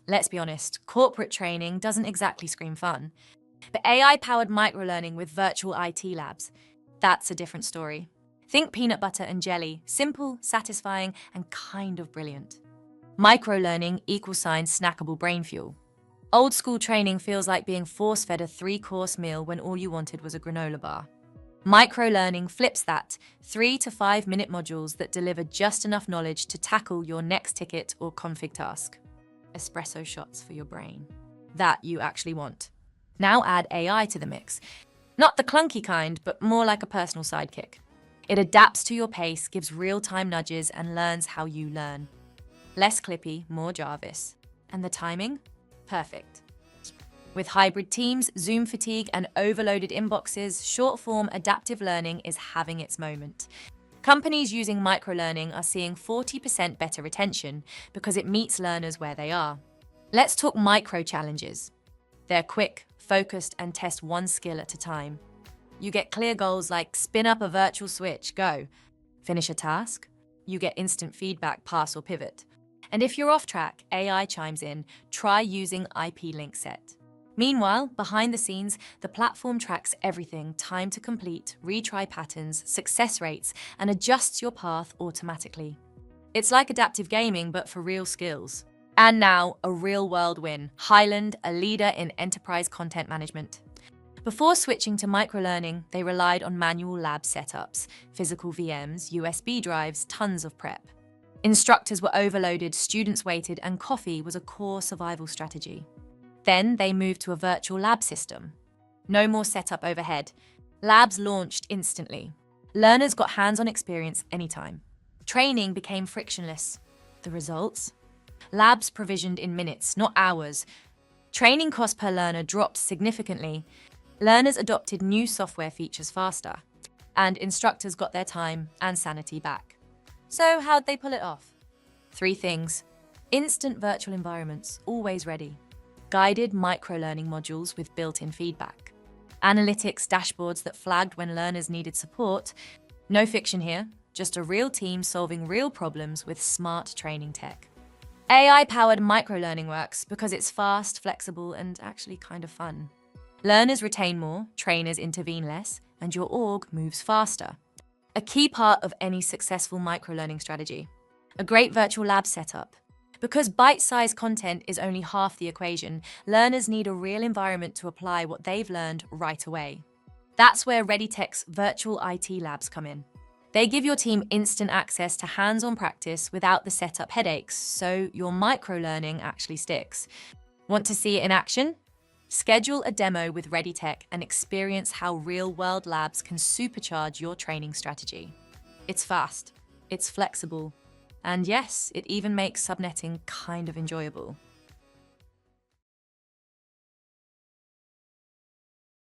Let's be honest, corporate training doesn't exactly scream fun. But AI-powered microlearning with virtual IT labs, that's a different story. Think peanut butter and jelly, simple, satisfying, and kind of brilliant. Microlearning equals snackable brain fuel. Old school training feels like being force-fed a 3-course meal when all you wanted was a granola bar. Microlearning flips that, 3 to 5 minute modules that deliver just enough knowledge to tackle your next ticket or config task. Espresso shots for your brain. That you actually want. Now add AI to the mix. Not the clunky kind, but more like a personal sidekick. It adapts to your pace, gives real-time nudges, and learns how you learn. Less clippy, more Jarvis. And the timing? Perfect. With hybrid teams, Zoom fatigue, and overloaded inboxes, short-form adaptive learning is having its moment. Companies using microlearning are seeing 40% better retention because it meets learners where they are. Let's talk micro-challenges. They're quick, focused, and test one skill at a time. You get clear goals like spin up a virtual switch, go. Finish a task, you get instant feedback, pass or pivot. And if you're off track, AI chimes in, try using IP link set. Meanwhile, behind the scenes, the platform tracks everything, time to complete, retry patterns, success rates, and adjusts your path automatically. It's like adaptive gaming, but for real skills. And now, a real-world win. Hyland, a leader in enterprise content management. Before switching to microlearning, they relied on manual lab setups, physical VMs, USB drives, tons of prep. Instructors were overloaded, students waited, and coffee was a core survival strategy. Then they moved to a virtual lab system. No more setup overhead. Labs launched instantly. Learners got hands-on experience anytime. Training became frictionless. The results? Labs provisioned in minutes, not hours. Training cost per learner dropped significantly. Learners adopted new software features faster. And instructors got their time and sanity back. So how'd they pull it off? 3 things. Instant virtual environments, always ready. Guided microlearning modules with built-in feedback. Analytics dashboards that flagged when learners needed support. No fiction here, just a real team solving real problems with smart training tech. AI-powered microlearning works because it's fast, flexible, and actually kind of fun. Learners retain more, trainers intervene less, and your org moves faster. A key part of any successful microlearning strategy. A great virtual lab setup. Because bite-sized content is only half the equation, learners need a real environment to apply what they've learned right away. That's where ReadyTech's virtual IT labs come in. They give your team instant access to hands-on practice without the setup headaches, so your microlearning actually sticks. Want to see it in action? Schedule a demo with ReadyTech and experience how real-world labs can supercharge your training strategy. It's fast, it's flexible, and yes, it even makes subnetting kind of enjoyable.